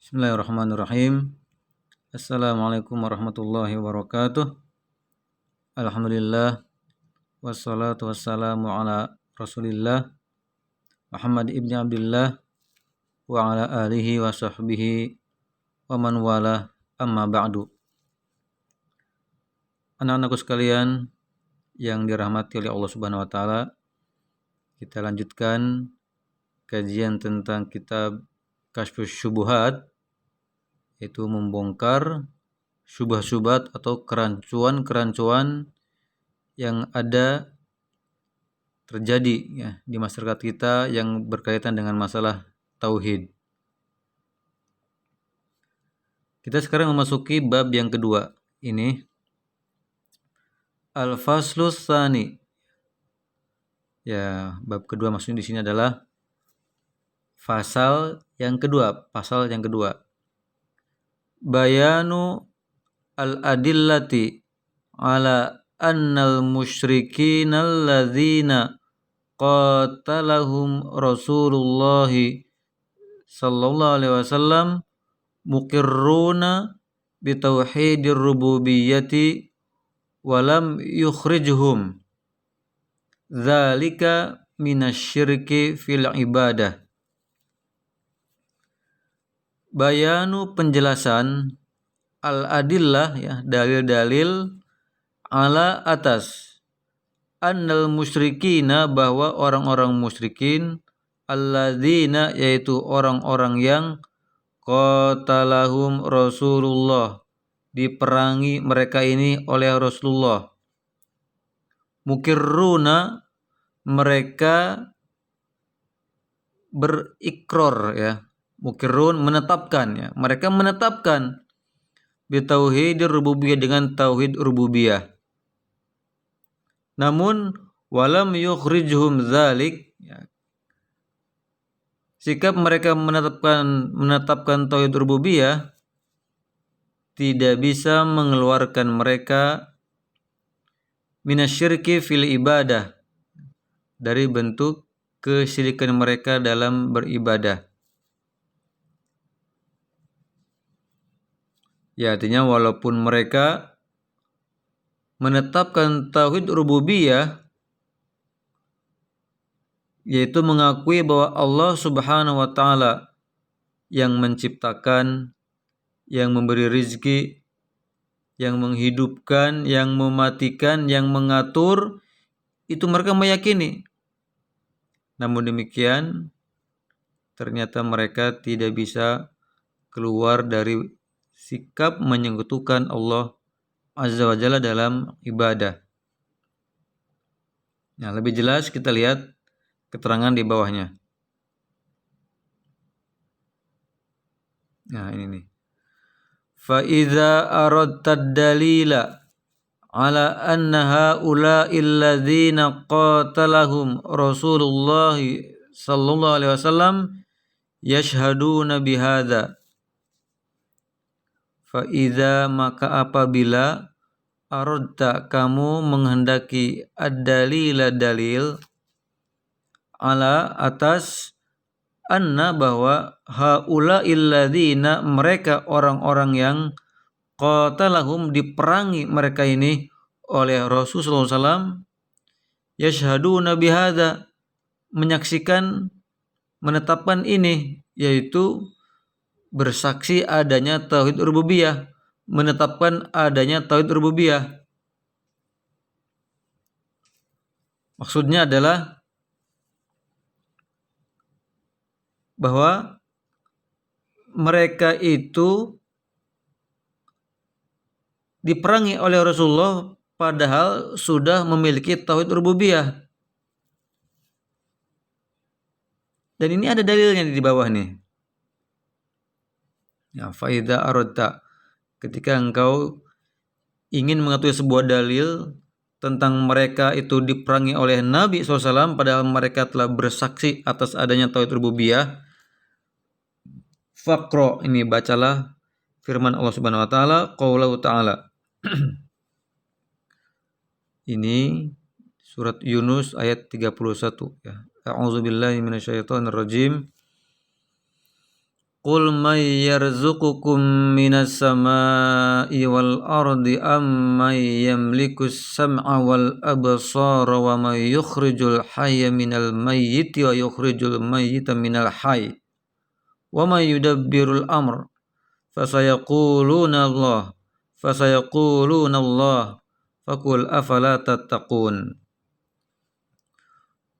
Bismillahirrahmanirrahim. Assalamualaikum warahmatullahi wabarakatuh. Alhamdulillah wassalatu wassalamu ala Rasulillah Muhammad ibni Abdullah wa ala alihi wa sahbihi wa man wala amma ba'du. Anak-anakku sekalian yang dirahmati oleh Allah Subhanahu wa taala, kita lanjutkan kajian tentang kitab Kasyfus Syubuhat, yaitu membongkar syubhat-syubhat atau kerancuan-kerancuan yang ada terjadi ya di masyarakat kita yang berkaitan dengan masalah tauhid. Kita sekarang memasuki bab yang kedua. Ini Al-Faslus Tsani. Ya, bab kedua maksudnya di sini adalah pasal yang kedua. Bayanu al-adillati ala annal musyrikin alladzina qatalahum Rasulullah sallallahu alaihi wasallam muqirruna bitauhidir rububiyyati walam yukhrijhum dzalika minasyirki fil ibadah. Bayanu penjelasan al-adillah ya, dalil-dalil ala atas annal musyrikina bahwa orang-orang musyrikin alladzina yaitu orang-orang yang qatalahum Rasulullah diperangi mereka ini oleh Rasulullah. Mukirruna mereka berikrar ya. Mukirrun menetapkan ya. Mereka menetapkan bitauhidir rububiyah dengan tauhid rububiyah. Namun walam yukhrijhum dzalik ya. Sikap mereka menetapkan tauhid rububiyah tidak bisa mengeluarkan mereka minasyirki fil ibadah, dari bentuk kesyirikan mereka dalam beribadah. Ya, artinya walaupun mereka menetapkan tauhid rububiyah, yaitu mengakui bahwa Allah Subhanahu wa taala yang menciptakan, yang memberi rizki, yang menghidupkan, yang mematikan, yang mengatur, itu mereka meyakini. Namun demikian, ternyata mereka tidak bisa keluar dari sikap menyekutukan Allah Azza wa Jalla dalam ibadah. Nah, lebih jelas kita lihat keterangan di bawahnya. Nah, ini nih. Fa idza aradta ad-dalila ala anna haula'il ladzina qatalahum Rasulullah sallallahu alaihi wasallam yashhaduna bihadza. Fa idza maka apabila aradta kamu menghendaki ad-dalila dalil ala atas anna bahwa haula'il ladzina mereka orang-orang yang qatalahum diperangi mereka ini oleh Rasulullah SAW yashhaduna bihadza menyaksikan menetapkan ini, yaitu bersaksi adanya tauhid rububiyah, menetapkan adanya tauhid rububiyah. Maksudnya adalah bahwa mereka itu diperangi oleh Rasulullah padahal sudah memiliki tauhid rububiyah. Dan ini ada dalilnya di bawah nih. Ya, faida aradta, ketika engkau ingin mengetahui sebuah dalil tentang mereka itu diperangi oleh Nabi SAW padahal mereka telah bersaksi atas adanya tauhid rububiyah, faqra, ini bacalah firman Allah Subhanahu wa taala, qaulahu ta'ala. Ini surat Yunus ayat 31 ya. A'udzubillahi minasyaitonir rajim. Qul may yarzuqukum minas samai wal ardi may yamlikus sam'a wal absara wa may yukhrijul hayya minal mayyiti wa yukhrijul mayyita minal hayy wa may yudabbirul amr fasayaquluna Allah faqul afala tattaqun.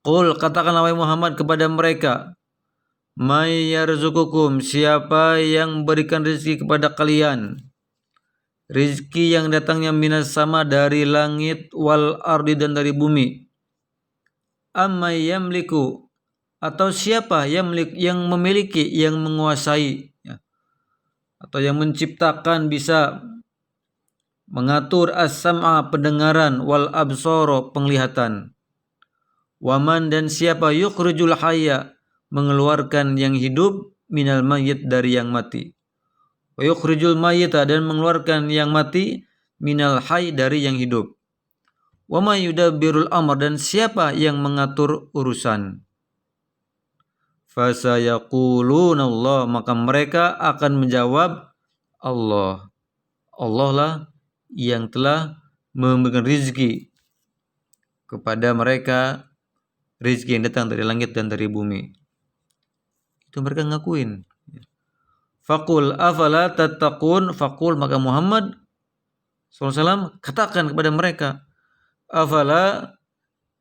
Qul, katakanlah wahai Muhammad kepada mereka, may yarzuqukum, siapa yang berikan rezeki kepada kalian, rezeki yang datangnya minas sama, dari langit, wal ardi, dan dari bumi. Amay yamliku, atau siapa yang memiliki, yang menguasai, ya, atau yang menciptakan, bisa mengatur as-sam'a, pendengaran, wal absara, penglihatan. Waman, dan siapa yukhrijul hayya, mengeluarkan yang hidup, minal mayyit, dari yang mati. Wa yukhrijul mayyita, dan mengeluarkan yang mati, minal hayy, dari yang hidup. Wa may yudabbirul amr, dan siapa yang mengatur urusan. Fasayaquluna Allah, maka mereka akan menjawab Allah. Allah lah yang telah memberikan rizki kepada mereka, rizki yang datang dari langit dan dari bumi. Itu mereka ngakuin. Faqul afala tattaqun, faqul, maka Muhammad SAW katakan kepada mereka, afala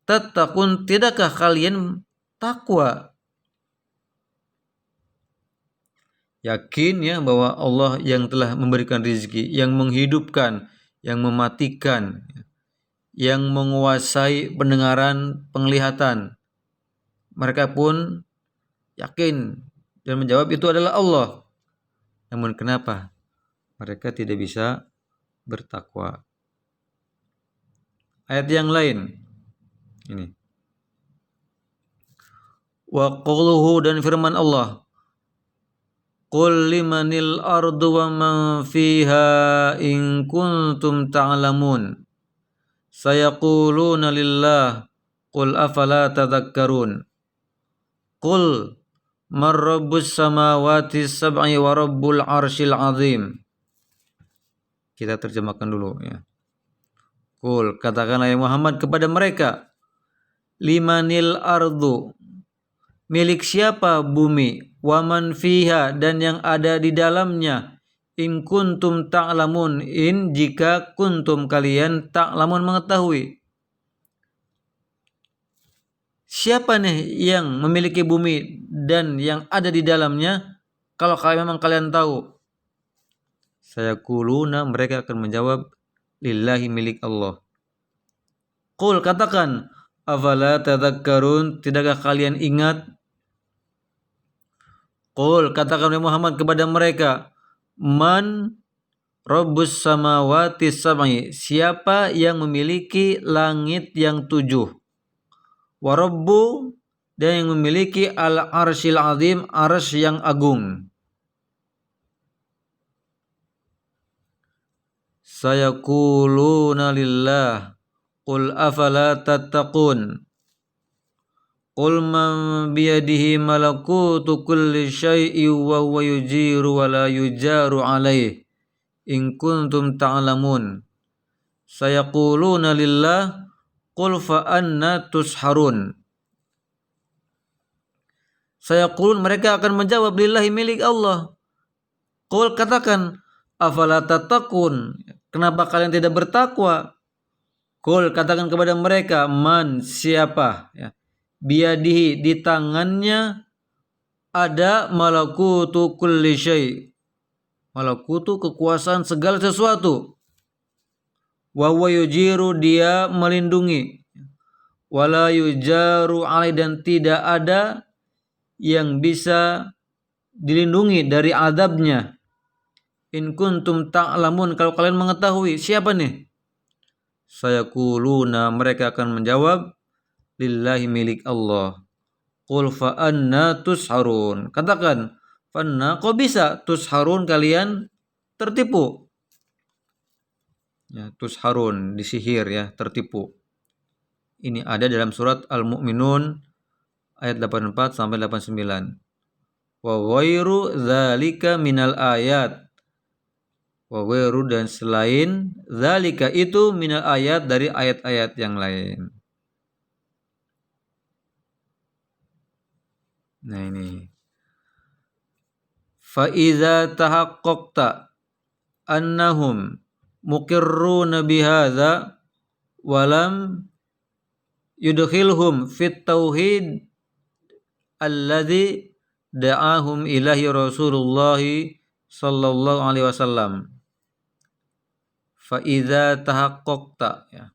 tattaqun, tidakkah kalian takwa? Yakin ya bahwa Allah yang telah memberikan rizki, yang menghidupkan, yang mematikan, yang menguasai pendengaran, penglihatan. Mereka pun yakin dan menjawab itu adalah Allah. Namun kenapa mereka tidak bisa bertakwa? Ayat yang lain ini. Wa qawluhu, dan firman Allah, Qul limanil ardu wa man fiha in kuntum ta'lamun sayaquluna lillah qul afala tadhakkarun. Qul man rabbus samawati sab'i wa rabbul arsyil azim. Kita terjemahkan dulu ya. Qul, katakanlah ya Muhammad kepada mereka, limanil ardu, milik siapa bumi, waman fiha, dan yang ada di dalamnya, in kuntum ta'lamun, in jika kuntum kalian ta'lamun mengetahui. Siapa nih yang memiliki bumi dan yang ada di dalamnya, kalau memang kalian tahu? Sayaquluna, mereka akan menjawab, lillahi, milik Allah. Qul, katakan, afala tadhakkarun, tidakkah kalian ingat? Qul, katakan Muhammad kepada mereka, man rabbus samawati sab'i, siapa yang memiliki langit yang 7, wa rabbu, dan yang memiliki al-arsyil azim, arsy yang agung. Sayaquluna lillah qul afala tattaqun. Qul man biyadihi malakutu kulli syai'in wa huwa yujiru wa la yujaru alaih in kuntum ta'lamun. Sayaquluna lillah qul fa anna tusharun. Sayaqulun, mereka akan menjawab, lillahi, milik Allah. Qul, katakan, afala tattaqun, kenapa kalian tidak bertakwa? Qul, katakan kepada mereka, man, siapa ya, biyadihi, di tangannya ada malakutu kulli syai', malakutu, kekuasaan segala sesuatu, wa huwa yujiru, dia melindungi, wala yujaru alai, dan tidak ada yang bisa dilindungi dari azabnya. In kuntum ta'lamun, kalau kalian mengetahui. Siapa nih? Sayaquluna, mereka akan menjawab, lillahi, milik Allah. Qul fa anna tusharun, katakan, fanna, kok bisa, tusharun, kalian tertipu ya, tusharun, disihir ya, tertipu. Ini ada dalam surat Al-Mu'minun ayat 84 sampai 89. wa ghairu dzalika minal ayat, wa ghairu dan selain dzalika itu minal ayat dari ayat-ayat yang lain. Nah ini. Fa idza tahaqqaqta annahum muqirruna bihadza wa lam yudkhilhum fit tauhid alladzi da'ahum ilahi Rasulullah sallallahu alaihi wasallam. Fa idza tahaqqaqta, ya.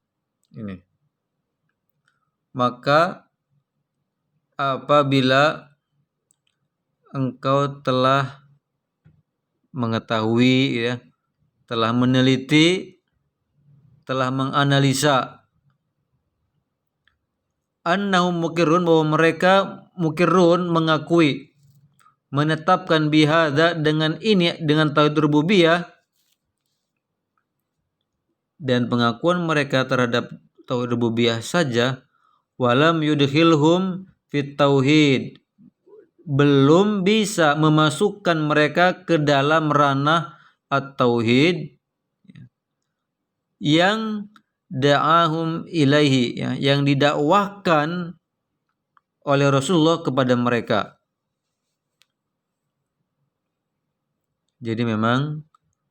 Ini. Maka apabila engkau telah mengetahui, ya, telah meneliti, telah menganalisa annahum mukirrun, bahwa mereka mukirrun mengakui, menetapkan bihadza dengan ini, dengan tauhid rububiyah, dan pengakuan mereka terhadap tauhid rububiyah saja, walam yudkhilhum fit tauhid, belum bisa memasukkan mereka ke dalam ranah at-tauhid yang da'ahum ilaihi, ya, yang didakwahkan oleh Rasulullah kepada mereka. Jadi memang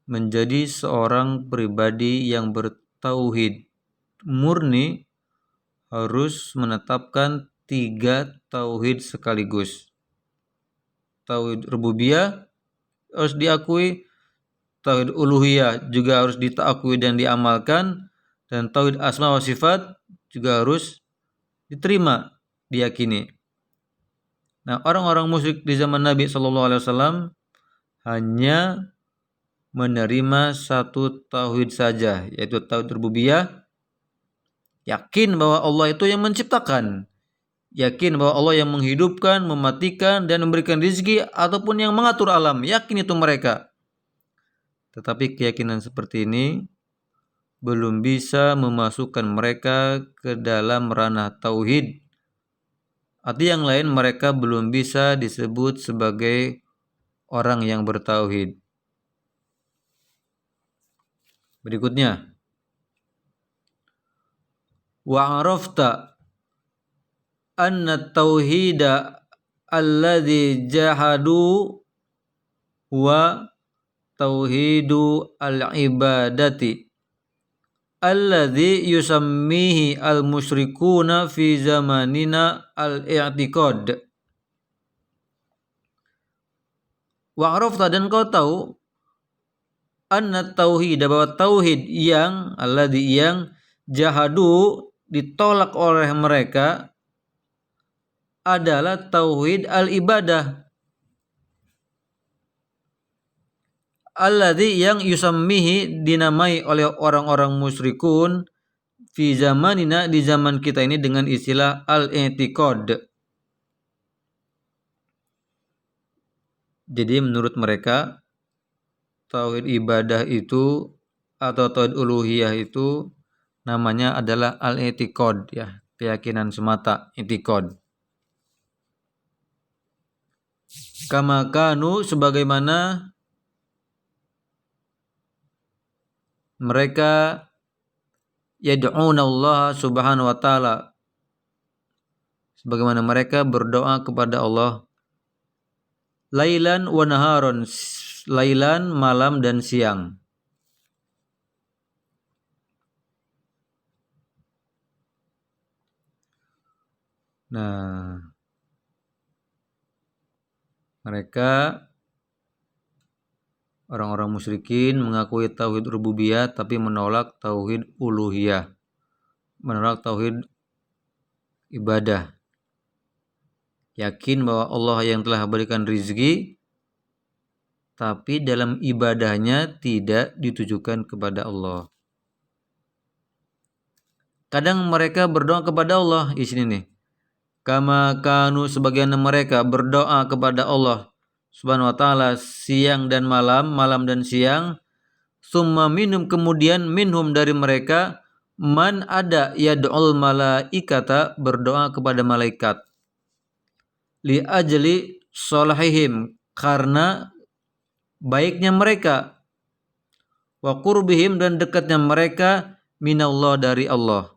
menjadi seorang pribadi yang bertauhid murni harus menetapkan 3 tauhid sekaligus. Tauhid rububiyah harus diakui, tauhid uluhiyah juga harus ditakui dan diamalkan, dan tauhid asma wa sifat juga harus diterima, diyakini. Nah, orang-orang musyrik di zaman Nabi sallallahu alaihi wasallam hanya menerima satu tauhid saja, yaitu tauhid rububiyah, yakin bahwa Allah itu yang menciptakan, yakin bahwa Allah yang menghidupkan, mematikan, dan memberikan rezeki ataupun yang mengatur alam, yakin itu mereka. Tetapi keyakinan seperti ini belum bisa memasukkan mereka ke dalam ranah tauhid. Arti yang lain, mereka belum bisa disebut sebagai orang yang bertauhid. Berikutnya, wa arafta anna tauhida alladzi jahadu wa tauhidu al-ibadati alladzi yusammihi al-musyrikuna fi zamanina al-i'tiqad. Wa arafta, dan kau tahu, anna tauhid, bahwa tauhid yang alladzi yang jahadu ditolak oleh mereka adalah tauhid al-ibadah, alladzi yang yusammihi dinamai oleh orang-orang musyrikun fi zamanina, di zaman kita ini, dengan istilah al-i'tiqad. Jadi menurut mereka tauhid ibadah itu atau tauhid uluhiyah itu namanya adalah al-i'tiqad, ya, keyakinan semata, i'tiqad. Kama kanu, sebagaimana mereka yad'una Allah subhanahu wa ta'ala, sebagaimana mereka berdoa kepada Allah lailan wa naharon, lailan malam dan siang. Nah, mereka orang-orang musyrikin mengakui tauhid rububiyah tapi menolak tauhid uluhiyah, menolak tauhid ibadah. Yakin bahwa Allah yang telah memberikan rezeki, tapi dalam ibadahnya tidak ditujukan kepada Allah. Kadang mereka berdoa kepada Allah, di sini nih. Kama kanu, sebagian mereka berdoa kepada Allah subhanahu wa ta'ala siang dan malam, malam dan siang. Summa minum, kemudian minhum dari mereka, man ada yad'ul malaikata, berdoa kepada malaikat. Li ajli solahihim, karena baiknya mereka, wa qurbihim, dan dekatnya mereka, minallah, dari Allah.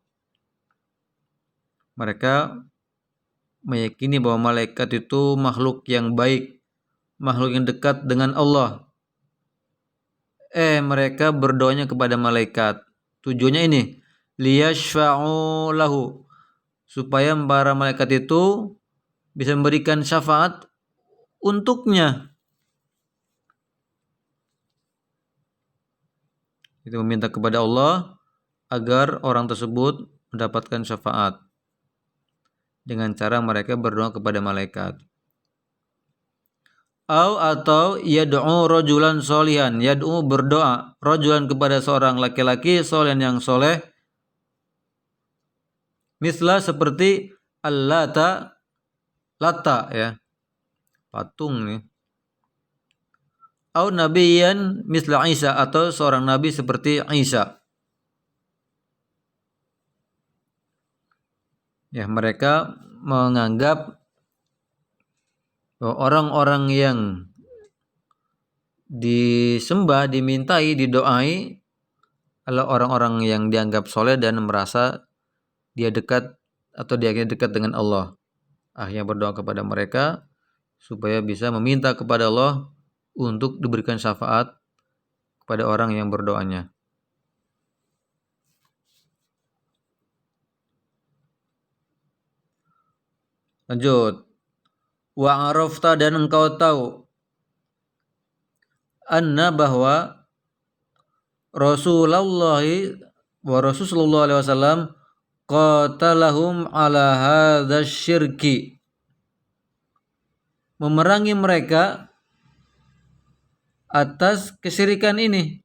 Mereka meyakini bahwa malaikat itu makhluk yang baik, makhluk yang dekat dengan Allah. Mereka berdoanya kepada malaikat. Tujuannya ini, liyashfa'u lahu, supaya para malaikat itu bisa memberikan syafaat untuknya. Itu meminta kepada Allah agar orang tersebut mendapatkan syafaat dengan cara mereka berdoa kepada malaikat. Atau yad'u rajulan solihan, yad'u, berdoa, rajulan, kepada seorang laki-laki, solihan, yang soleh, misla, seperti Al-Lata, Lata ya, patung nih. Au nabiyan misla Isa, atau seorang nabi seperti Isa. Ya, mereka menganggap orang-orang yang disembah, dimintai, didoai adalah orang-orang yang dianggap soleh dan merasa dia dekat atau dia dekat dengan Allah. Akhirnya berdoa kepada mereka supaya bisa meminta kepada Allah untuk diberikan syafaat kepada orang yang berdoanya. Lanjut. Wa arafta, dan engkau tahu, anna, bahwa Rasulullah sallallahu alaihi wasallam qatalahum ala hadzal syirki, memerangi mereka atas kesyirikan ini.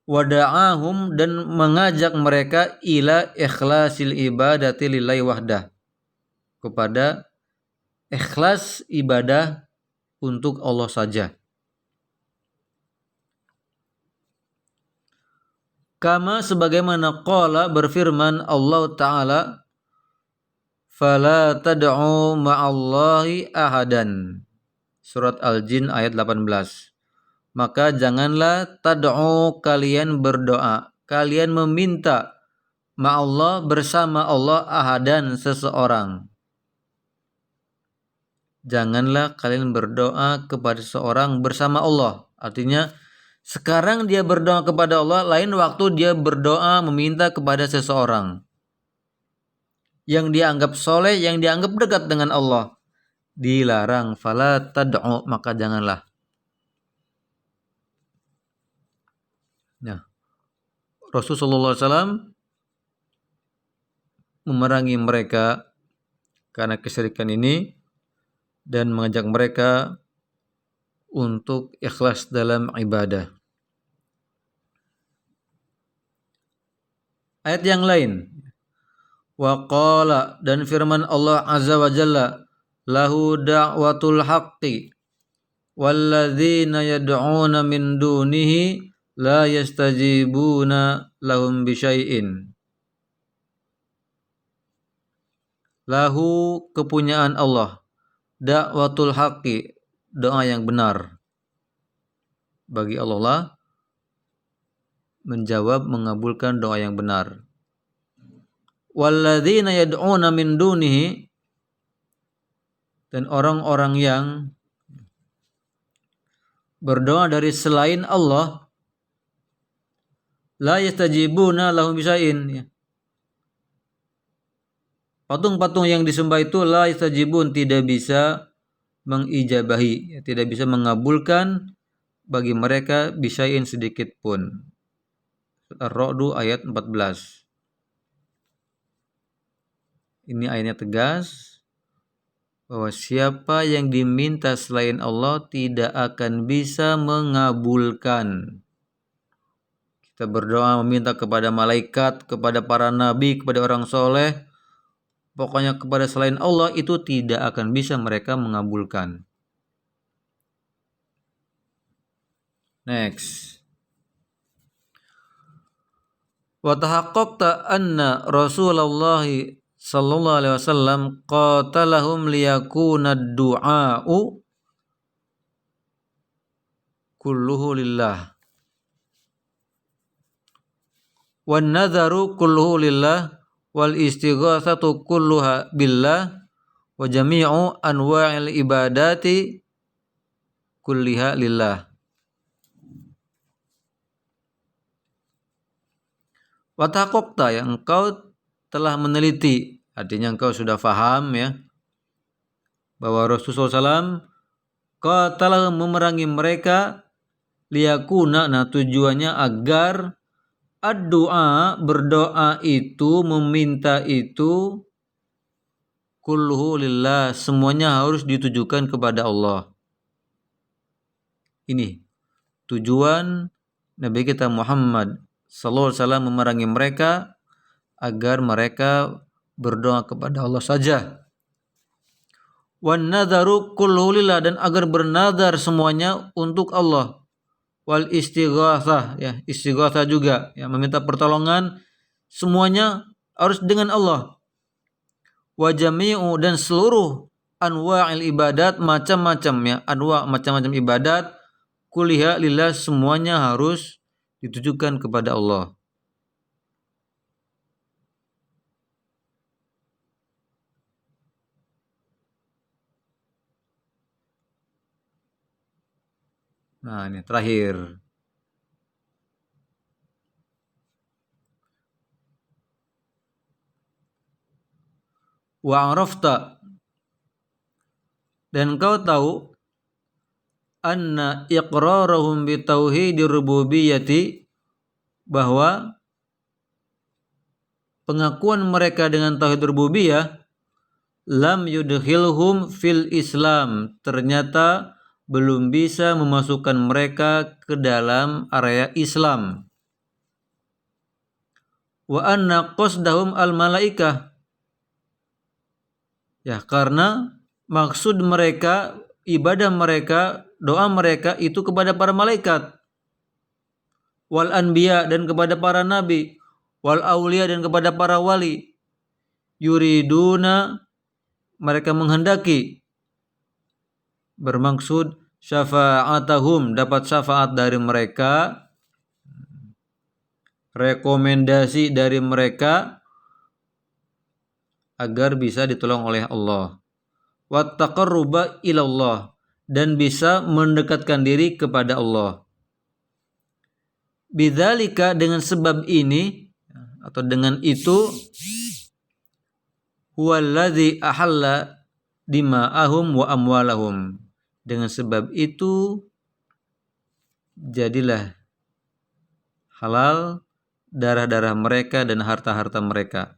Wada'ahum, dan mengajak mereka ila ikhlasil ibadati lillahi wahdah, kepada ikhlas ibadah untuk Allah saja. Kama, sebagaimana qala, berfirman Allah Ta'ala, fala tad'u ma'allahi ahadan, surat Al-Jin ayat 18. Maka janganlah tad'u, kalian berdoa, kalian meminta, ma'allah, bersama Allah, ahadan, seseorang. Janganlah kalian berdoa kepada seseorang bersama Allah. Artinya sekarang dia berdoa kepada Allah, lain waktu dia berdoa meminta kepada seseorang yang dianggap soleh, yang dianggap dekat dengan Allah. Dilarang, fala tad'u, maka janganlah. Nah, Rasulullah SAW memerangi mereka karena kesyirikan ini dan mengajak mereka untuk ikhlas dalam ibadah. Ayat yang lain, wa qala, dan firman Allah Azza wa Jalla, lahu da'watul haqqi walladzina yad'una min dunihi la yastajibuna lahum bisyai'in. Lahu, kepunyaan Allah, da'watul haqqi, doa yang benar. Bagi Allah lah menjawab, mengabulkan doa yang benar. Walladzina yad'una min dunihi, dan orang-orang yang berdoa dari selain Allah, la yastajibuna lahum bisyai'in. Patung-patung yang disembah itu la yastajibun, tidak bisa mengijabahi, tidak bisa mengabulkan bagi mereka bisyai'in, sedikit pun. Ar-Ra'd ayat 14. Ini ayatnya tegas bahwa siapa yang diminta selain Allah tidak akan bisa mengabulkan. Kita berdoa meminta kepada malaikat, kepada para nabi, kepada orang soleh, pokoknya kepada selain Allah itu tidak akan bisa mereka mengabulkan. Next. Wa tahaqqaqta anna Rasulullah sallallahu alaihi wasallam qatalahum liyakuna du'a'u kulluhu lillah wan nadharu kulluhu lillah wal istighatsatu kulluha billah wa jami'u anwa'il ibadati kulliha lillah. Wa taqaqta, ya engkau telah meneliti, artinya engkau sudah faham ya bahwa Rasulullah SAW telah memerangi mereka liyakuna, nah tujuannya agar ad-du'a, berdoa itu, meminta itu, kulluhu lillah, semuanya harus ditujukan kepada Allah. Ini tujuan Nabi kita Muhammad sallallahu alaihi wasallam memerangi mereka agar mereka berdoa kepada Allah saja. Wan nadharu kulluhu lillah, dan agar bernadar semuanya untuk Allah. Wal istighatsah, ya istighatsah juga, ya meminta pertolongan, semuanya harus dengan Allah. Wa jami'u, dan seluruh anwa'il ibadat, macam-macam ya anwa', macam-macam ibadat, kulliha lillah, semuanya harus ditujukan kepada Allah. Nah, ini terakhir. Wa arafta, dan kau tahu, anna iqrarahum bi tauhidir rububiyyati, bahwa pengakuan mereka dengan tauhid rububiyah, lam yudkhilhum fil Islam, ternyata belum bisa memasukkan mereka ke dalam area Islam. Wa anna qasdahum al malaikah, ya karena maksud mereka, ibadah mereka, doa mereka itu kepada para malaikat, wal anbiya, dan kepada para nabi, wal aulia, dan kepada para wali, yuriduna, mereka menghendaki, bermaksud syafa'atahum, dapat syafaat dari mereka, rekomendasi dari mereka agar bisa ditolong oleh Allah. Wa taqarruba ilallah, dan bisa mendekatkan diri kepada Allah. Bidzalika, dengan sebab ini atau dengan itu, huwallazi ahalla dima'ahum wa amwalahum, dengan sebab itu jadilah halal darah-darah mereka dan harta-harta mereka.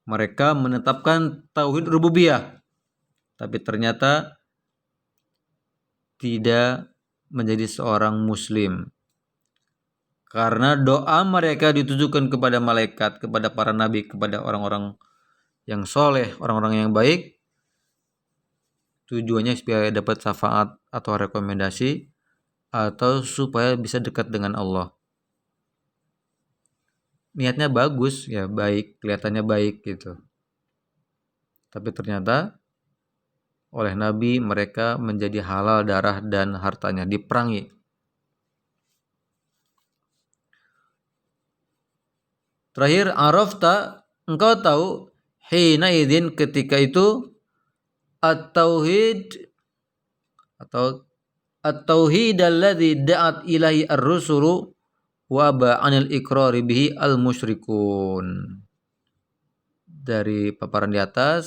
Mereka menetapkan tauhid rububiyah, tapi ternyata tidak menjadi seorang muslim, karena doa mereka ditujukan kepada malaikat, kepada para nabi, kepada orang-orang yang soleh, orang-orang yang baik, tujuannya supaya dapat syafaat atau rekomendasi, atau supaya bisa dekat dengan Allah. Niatnya bagus, ya baik, kelihatannya baik gitu, tapi ternyata oleh Nabi mereka menjadi halal darah dan hartanya, diperangi. Terakhir, arafta, engkau tahu, hina idzin, ketika itu, at-tauhid atau at-tauhid alladzi da'at ilahi ar-rusulu wa ba'anil iqrari bihi al-musyrikun. Dari paparan di atas,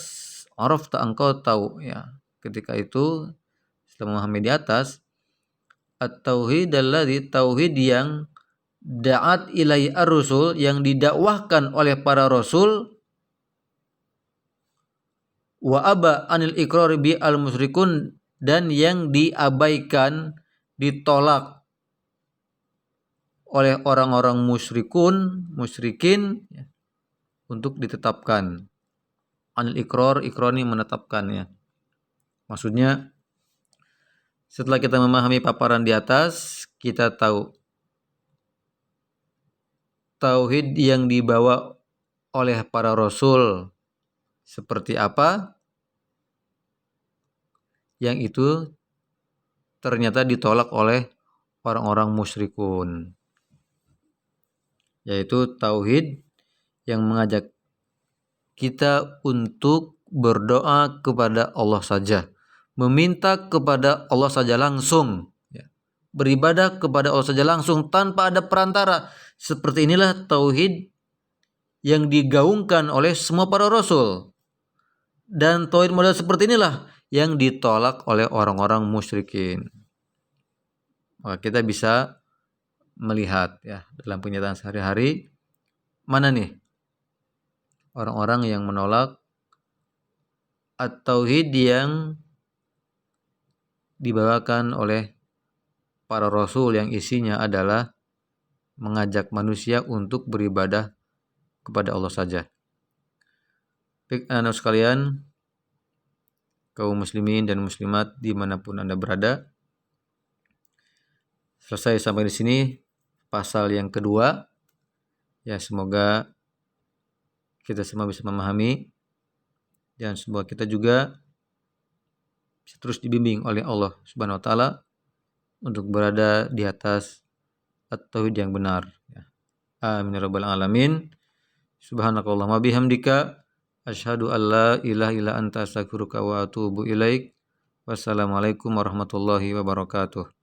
arafta, engkau tahu ya, ketika itu setelah memahami di atas, at-tauhid alladzi, tauhid yang da'at ilahi ar-rusul, yang didakwahkan oleh para rasul, wa aba anil iqrari bi al musyrikun, dan yang diabaikan, ditolak oleh orang-orang musyrikin ya, untuk ditetapkan. Anil iqrar, iqrani, menetapkannya. Maksudnya setelah kita memahami paparan di atas, kita tahu tauhid yang dibawa oleh para rasul seperti apa, yang itu ternyata ditolak oleh orang-orang musyrikun, yaitu tauhid yang mengajak kita untuk berdoa kepada Allah saja, meminta kepada Allah saja langsung, beribadah kepada Allah saja langsung tanpa ada perantara. Seperti inilah tauhid yang digaungkan oleh semua para rasul, dan tauhid model seperti inilah yang ditolak oleh orang-orang musyrikin. Maka kita bisa melihat ya dalam kenyataan sehari-hari, mana nih orang-orang yang menolak at-tauhid yang dibawakan oleh para rasul, yang isinya adalah mengajak manusia untuk beribadah kepada Allah saja. Baik anak sekalian, kaum muslimin dan muslimat dimanapun Anda berada, selesai sampai di sini pasal yang kedua. Ya, semoga kita semua bisa memahami, dan semoga kita juga bisa terus dibimbing oleh Allah Subhanahu wa taala untuk berada di atas at-tauhid yang benar. Amin ya rabbal alamin. Subhanakallahumma bihamdika asyhadu an la ilaha illa anta astaghfiruka wa atubu ilaik. Wassalamualaikum warahmatullahi wabarakatuh.